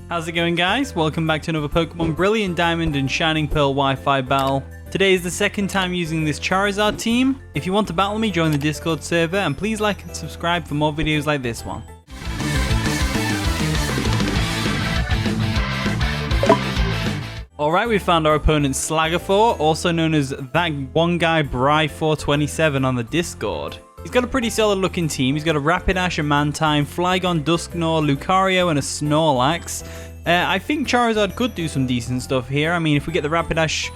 How's it going, guys? Welcome back to another Pokemon Brilliant Diamond and Shining Pearl Wi-Fi battle. Today is the second time using this Charizard team. If you want to battle me, join the Discord server and please like and subscribe for more videos like this one. Alright, we found our opponent Slagger4, also known as that one guy Bry427 on the Discord. He's got a pretty solid looking team. He's got a Rapidash, a Mantine, Flygon, Dusknoir, Lucario, and a Snorlax. I think Charizard could do some decent stuff here. I mean, if we get the Rapidash...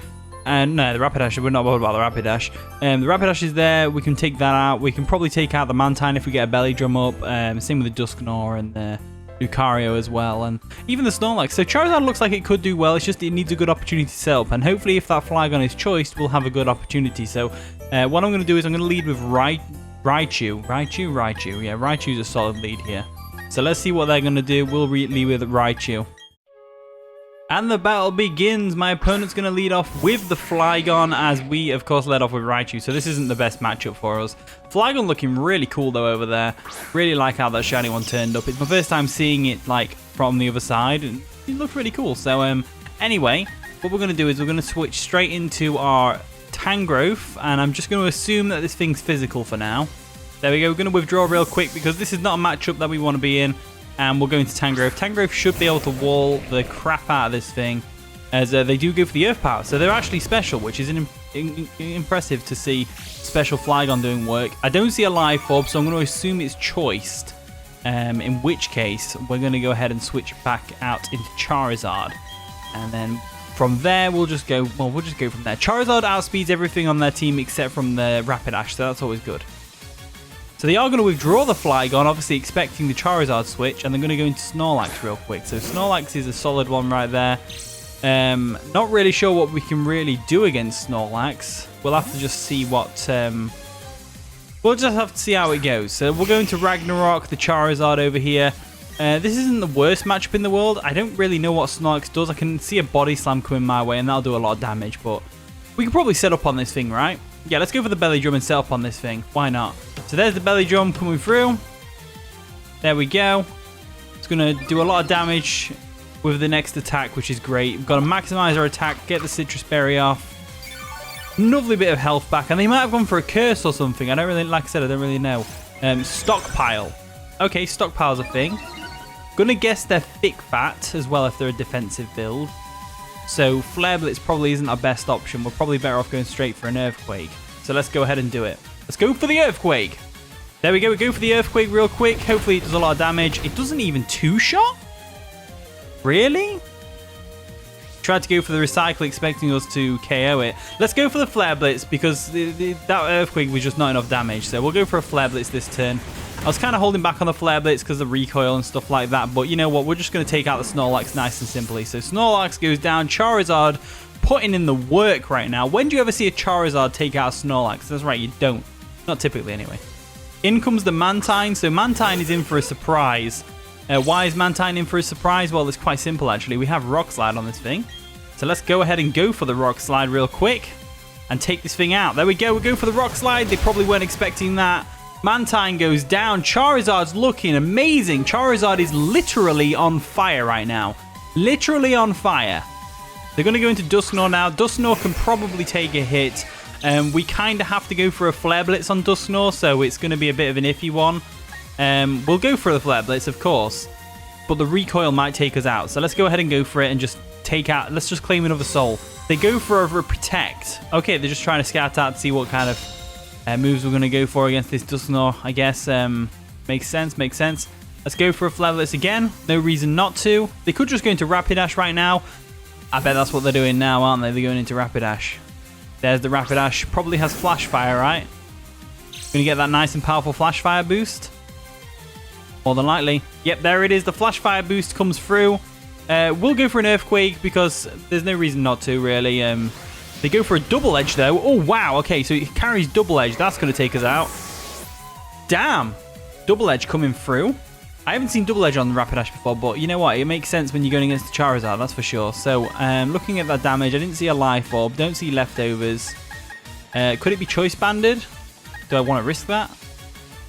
no, the Rapidash, we're not bothered about the Rapidash. The Rapidash is there. We can take that out. We can probably take out the Mantine if we get a Belly Drum up. Same with the Dusknoir and the Lucario as well. And even the Snorlax. So Charizard looks like it could do well. It's just it needs a good opportunity to set up. And hopefully if that Flygon is choiced, we'll have a good opportunity. So what I'm going to do is I'm going to lead with Raichu. Yeah, Raichu's a solid lead here. So let's see what they're going to do. We'll lead with Raichu. And the battle begins. My opponent's going to lead off with the Flygon as we, of course, led off with Raichu. So this isn't the best matchup for us. Flygon looking really cool, though, over there. Really like how that shiny one turned up. It's my first time seeing it, like, from the other side. And it looked really cool. So, anyway, what we're going to do is we're going to switch straight into our Tangrowth, and I'm just going to assume that this thing's physical for now. There we go. We're going to withdraw real quick because this is not a matchup that we want to be in, and we'll go into Tangrowth. Tangrowth should be able to wall the crap out of this thing, as they do go for the Earth Power, so they're actually special, which is impressive to see special Flygon doing work. I don't see a Life Orb, so I'm going to assume it's choiced, in which case we're going to go ahead and switch back out into Charizard, and then from there, we'll just go from there. Charizard outspeeds everything on their team except from the Rapidash, so that's always good. So they are going to withdraw the Flygon, obviously expecting the Charizard switch, and they're going to go into Snorlax real quick. So Snorlax is a solid one right there. Not really sure what we can really do against Snorlax. We'll have to just see what... we'll just have to see how it goes. So we'll go into Ragnarok, the Charizard over here. This isn't the worst matchup in the world. I don't really know what Snorlax does. I can see a Body Slam coming my way, and that'll do a lot of damage, but we can probably set up on this thing, right? Yeah, let's go for the Belly Drum and set up on this thing. Why not? So there's the Belly Drum coming through. There we go. It's going to do a lot of damage with the next attack, which is great. We've got to maximize our attack, get the Sitrus Berry off. Lovely bit of health back, and they might have gone for a curse or something. I don't really, like I said, I don't really know. Stockpile. Okay, Stockpile's a thing. Gonna guess they're thick fat as well if they're a defensive build. So Flare Blitz probably isn't our best option. We're probably better off going straight for an Earthquake. So let's go ahead and do it. Let's go for the Earthquake. There we go. We go for the Earthquake real quick. Hopefully it does a lot of damage. It doesn't even two-shot? Really? Tried to go for the Recycle expecting us to KO it. Let's go for the Flare Blitz because that Earthquake was just not enough damage. So we'll go for a Flare Blitz this turn. I was kind of holding back on the Flare Blitz because of the recoil and stuff like that. But you know what? We're just going to take out the Snorlax nice and simply. So Snorlax goes down. Charizard putting in the work right now. When do you ever see a Charizard take out a Snorlax? That's right, you don't. Not typically anyway. In comes the Mantine. So Mantine is in for a surprise. Why is Mantine in for a surprise? Well, it's quite simple actually. We have Rock Slide on this thing. So let's go ahead and go for the Rock Slide real quick and take this thing out. There we go. We go for the Rock Slide. They probably weren't expecting that. Mantine goes down. Charizard's looking amazing. Charizard is literally on fire right now. Literally on fire. They're going to go into Dusknoir now. Dusknoir can probably take a hit. We kind of have to go for a Flare Blitz on Dusknoir, so it's going to be a bit of an iffy one. We'll go for the Flare Blitz, of course. But the recoil might take us out. So let's go ahead and go for it and just take out... Let's just claim another soul. They go for a Protect. Okay, they're just trying to scout out to see what kind of... moves we're going to go for against this Dusknoir, I guess. Makes sense. Let's go for a Flare Blitz again. No reason not to. They could just go into Rapidash right now. I bet that's what they're doing now, aren't they? They're going into Rapidash. There's the Rapidash. Probably has Flash Fire, right? Going to get that nice and powerful Flash Fire boost. More than likely. Yep, there it is. The Flash Fire boost comes through. We'll go for an Earthquake because there's no reason not to, really. They go for a Double Edge, though. Oh, wow. Okay, so it carries Double Edge. That's going to take us out. Damn. Double Edge coming through. I haven't seen Double Edge on Rapidash before, but you know what? It makes sense when you're going against the Charizard, that's for sure. So, looking at that damage, I didn't see a Life Orb. Don't see Leftovers. Could it be Choice Banded? Do I want to risk that?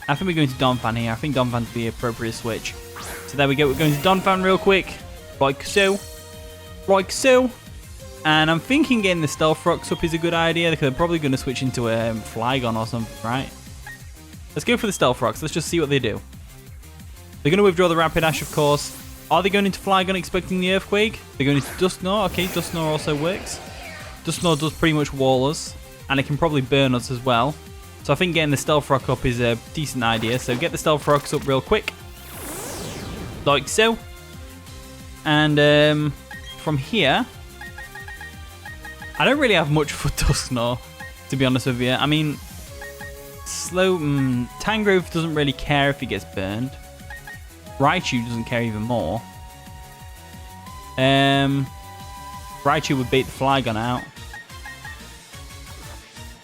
I think we're going to Donphan here. I think Donphan's the appropriate switch. So there we go. We're going to Donphan real quick. Like so. Like so. And I'm thinking getting the Stealth Rocks up is a good idea, because they're probably going to switch into a Flygon or something, right? Let's go for the Stealth Rocks. Let's just see what they do. They're going to withdraw the Rapidash, of course. Are they going into Flygon expecting the Earthquake? They're going into Dusknoir. Okay, Dusknoir also works. Dusknoir does pretty much wall us, and it can probably burn us as well. So I think getting the Stealth Rock up is a decent idea. So get the Stealth Rocks up real quick. Like so. And from here, I don't really have much for Dusknoir, to be honest with you. I mean, Tangrowth doesn't really care if he gets burned. Raichu doesn't care even more. Raichu would bait the Flygon out.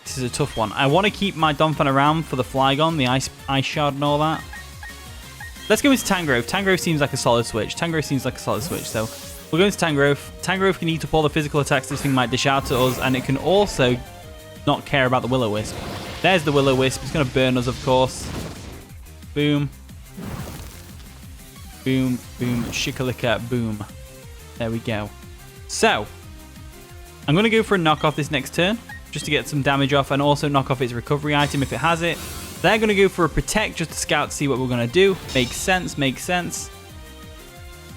This is a tough one. I want to keep my Donphan around for the Flygon, the Ice Shard and all that. Let's go into Tangrowth. Tangrowth seems like a solid switch. So we'll go into Tangrowth. Tangrowth can eat up all the physical attacks this thing might dish out to us, and it can also not care about the Will-O-Wisp. There's the Will-O-Wisp. It's going to burn us, of course. Boom. Boom, boom, shikalika, boom. There we go. So, I'm going to go for a knockoff this next turn, just to get some damage off, and also knock off its recovery item if it has it. They're going to go for a protect just to scout to see what we're going to do. Makes sense, makes sense.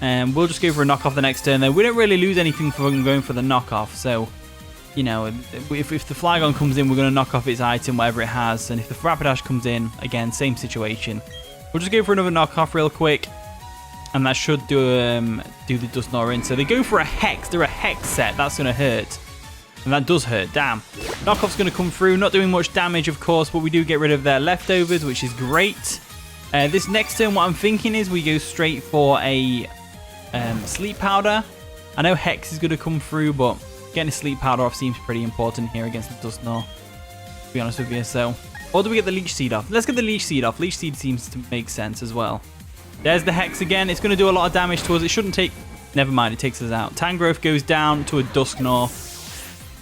And we'll just go for a knockoff the next turn. Then we don't really lose anything from going for the knockoff. So, you know, if the Flygon comes in, we're going to knock off its item, whatever it has. And if the Rapidash comes in, again, same situation. We'll just go for another knockoff real quick. And that should do the Dusknoir in. So they go for a Hex. They're a Hex set. That's going to hurt. And that does hurt. Damn. Knockoff's going to come through. Not doing much damage, of course, but we do get rid of their leftovers, which is great. This next turn, what I'm thinking is we go straight for a Sleep Powder. I know Hex is going to come through, but getting a Sleep Powder off seems pretty important here against the Dusknoir, to be honest with you. So, or do we get the Leech Seed off? Let's get the Leech Seed off. Leech Seed seems to make sense as well. There's the Hex again. It's going to do a lot of damage to us. It shouldn't take... Never mind, it takes us out. Tangrowth goes down to a Dusknoir.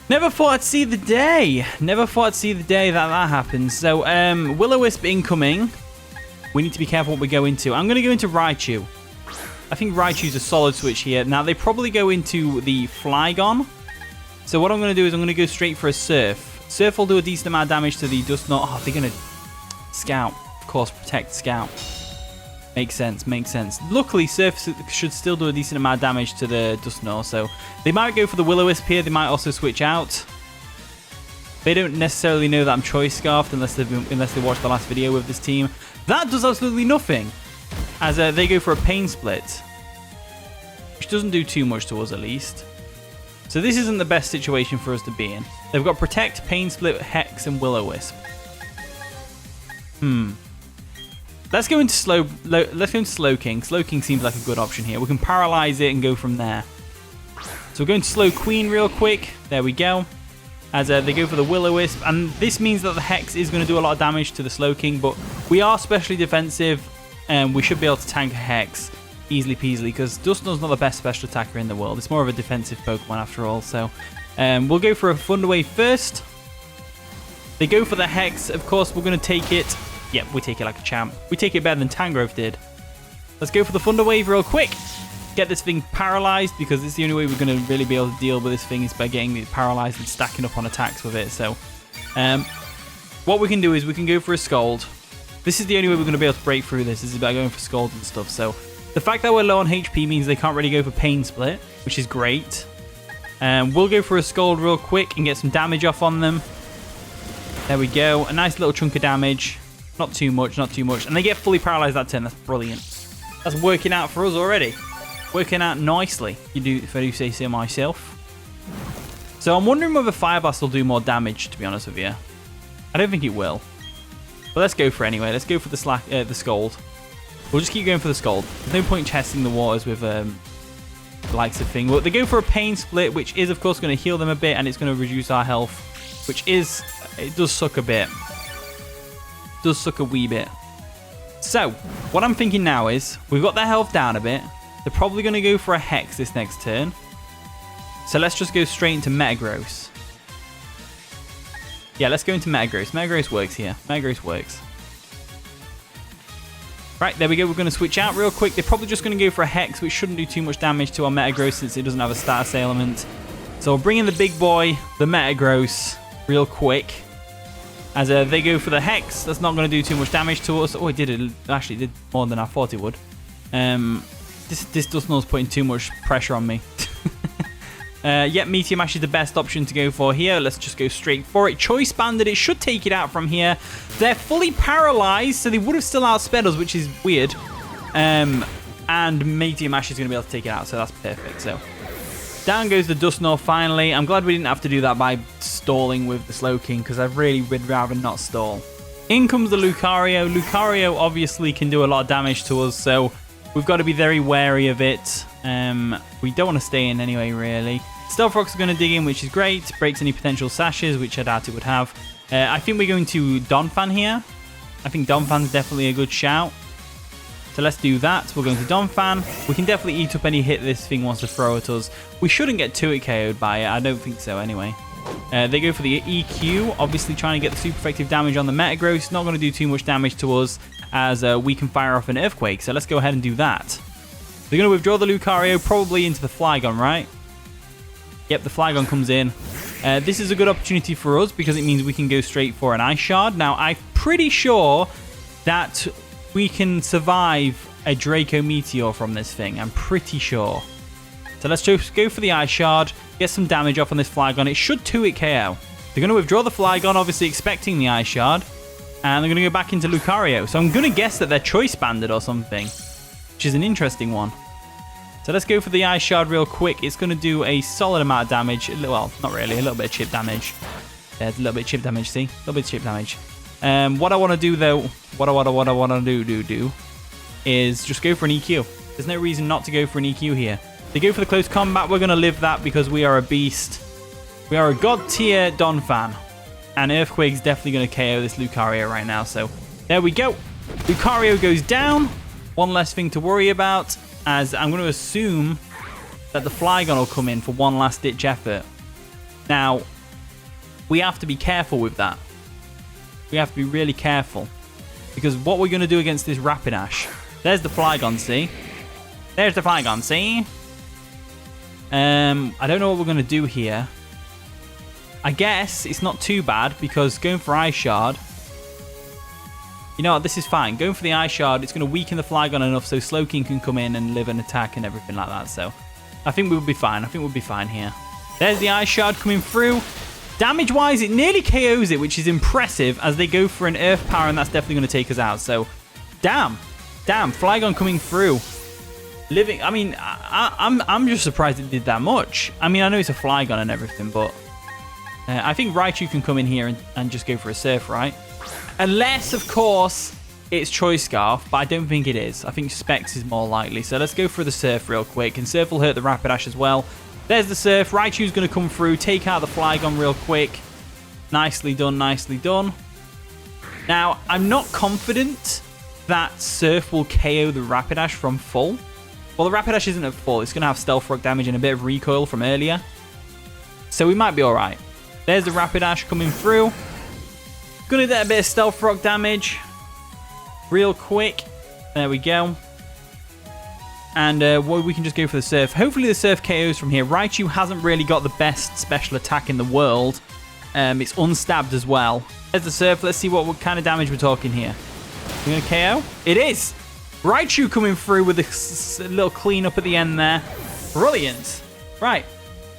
Never thought I'd see the day. Never thought I'd see the day that happens. So, Will-O-Wisp incoming. We need to be careful what we go into. I'm going to go into Raichu. I think Raichu's a solid switch here. Now, they probably go into the Flygon. So, what I'm going to do is I'm going to go straight for a Surf. Surf will do a decent amount of damage to the Dusknoir. Oh, they're going to... Scout. Of course, protect Scout. Makes sense, makes sense. Luckily, Surf should still do a decent amount of damage to the Dusknoir, so they might go for the Will-O-Wisp here. They might also switch out. They don't necessarily know that I'm Choice Scarfed unless they watched the last video with this team. That does absolutely nothing, as they go for a Pain Split, which doesn't do too much to us at least. So this isn't the best situation for us to be in. They've got Protect, Pain Split, Hex, and Will-O-Wisp. Let's go into Slowking. Slowking seems like a good option here. We can paralyze it and go from there. So we're going to Slowqueen real quick. There we go. As they go for the Will-O-Wisp. And this means that the Hex is going to do a lot of damage to the Slowking. But we are specially defensive. And we should be able to tank a Hex easily peasily. Because Dusknoir's not the best special attacker in the world. It's more of a defensive Pokemon after all. So we'll go for a Thunder Wave first. They go for the Hex. Of course, we're going to take it. Yep, we take it like a champ. We take it better than Tangrowth did. Let's go for the Thunder Wave real quick. Get this thing paralyzed, because it's the only way we're going to really be able to deal with this thing is by getting it paralyzed and stacking up on attacks with it. So, what we can do is we can go for a Scald. This is the only way we're going to be able to break through this. This is about going for Scald and stuff. So, the fact that we're low on HP means they can't really go for Pain Split, which is great. We'll go for a Scald real quick and get some damage off on them. There we go. A nice little chunk of damage. Not too much, not too much. And they get fully paralyzed that turn. That's brilliant. That's working out for us already. Working out nicely, if I do say so myself. So I'm wondering whether Fire Blast will do more damage, to be honest with you. I don't think it will. But let's go for it anyway. Let's go for the Scald. We'll just keep going for the Scald. There's no point testing the waters with the likes of thing. Well, they go for a Pain Split, which is, of course, going to heal them a bit. And it's going to reduce our health, which is... It does suck a bit. Does suck a wee bit. So, what I'm thinking now is, we've got their health down a bit. They're probably going to go for a Hex this next turn. So let's just go straight into Metagross. Yeah, let's go into Metagross. Metagross works here. Metagross works. Right, there we go. We're going to switch out real quick. They're probably just going to go for a Hex, which shouldn't do too much damage to our Metagross since it doesn't have a status ailment. So we'll bring in the big boy, the Metagross, real quick. As they go for the Hex, that's not going to do too much damage to us. Oh, it did. It actually did more than I thought it would. This Dusknoir's putting too much pressure on me. Yep, Meteor Mash is the best option to go for here. Let's just go straight for it. Choice Banded, it should take it out from here. They're fully paralyzed, so they would have still outsped us, which is weird. And Meteor Mash is going to be able to take it out, so that's perfect. So down goes the Dusknoir finally. I'm glad we didn't have to do that by stalling with the Slowking, because I really would rather not stall. In comes the Lucario. Lucario obviously can do a lot of damage to us, so we've got to be very wary of it. We don't want to stay in anyway, really. Stealth Rock's going to dig in, which is great. Breaks any potential sashes, which I doubt it would have. I think we're going to Donphan here. I think Donphan's definitely a good shout. So let's do that. We're going to Donphan. We can definitely eat up any hit this thing wants to throw at us. We shouldn't get 2-hit KO'd by it. I don't think so anyway. They go for the EQ. Obviously trying to get the super effective damage on the Metagross. Not going to do too much damage to us as we can fire off an Earthquake. So let's go ahead and do that. They're going to withdraw the Lucario probably into the Flygon, right? Yep, the Flygon comes in. This is a good opportunity for us because it means we can go straight for an Ice Shard. Now, I'm pretty sure that we can survive a Draco Meteor from this thing. I'm pretty sure. So let's just go for the Ice Shard, get some damage off on this Flygon. It should 2-hit KO. They're going to withdraw the Flygon, obviously expecting the Ice Shard. And they're going to go back into Lucario. So I'm going to guess that they're Choice Banded or something, which is an interesting one. So let's go for the Ice Shard real quick. It's going to do a solid amount of damage. Well, not really. A little bit of chip damage. There's a little bit of chip damage, see? A little bit of chip damage. What I want to do, though, what I want to do is just go for an EQ. There's no reason not to go for an EQ here. They go for the close combat. We're going to live that because we are a beast. We are a god tier Donphan. And Earthquake's definitely going to KO this Lucario right now. So there we go. Lucario goes down. One less thing to worry about. As I'm going to assume that the Flygon will come in for one last ditch effort. Now, we have to be careful with that. We have to be really careful. Because what we're going to do against this Rapidash. There's the Flygon, see? There's the Flygon, see? I don't know what we're going to do here. I guess it's not too bad because going for Ice Shard. You know what? This is fine. Going for the Ice Shard, it's going to weaken the Flygon enough so Slowking can come in and live an attack and everything like that. So I think we'll be fine. I think we'll be fine here. There's the Ice Shard coming through. Damage-wise, it nearly KOs it, which is impressive as they go for an Earth Power, and that's definitely going to take us out. So, damn, Flygon coming through. Living, I mean, I'm just surprised it did that much. I mean, I know it's a Flygon and everything, but I think Raichu can come in here and just go for a Surf, right? Unless, of course, it's Choice Scarf, but I don't think it is. I think Specs is more likely. So let's go for the Surf real quick, and Surf will hurt the Rapidash as well. There's the Surf. Raichu's going to come through, take out the Flygon real quick. Nicely done, nicely done. Now, I'm not confident that Surf will KO the Rapidash from full. Well, the Rapidash isn't at full. It's going to have Stealth Rock damage and a bit of recoil from earlier. So we might be alright. There's the Rapidash coming through. Going to get a bit of Stealth Rock damage real quick. There we go. And we can just go for the Surf. Hopefully the Surf KOs from here. Raichu hasn't really got the best special attack in the world. It's unstabbed as well. There's the Surf. Let's see what kind of damage we're talking here. We're going to KO? It is! Raichu coming through with a little clean up at the end there. Brilliant. Right.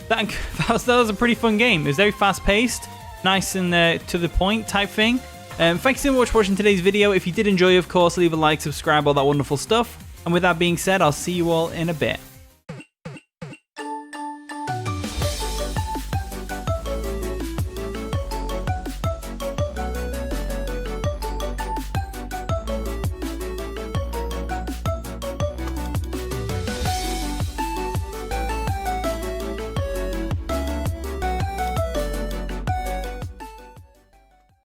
That was a pretty fun game. It was very fast paced. Nice and to the point type thing. Thanks so much for watching today's video. If you did enjoy, of course, leave a like, subscribe, all that wonderful stuff. And with that being said, I'll see you all in a bit.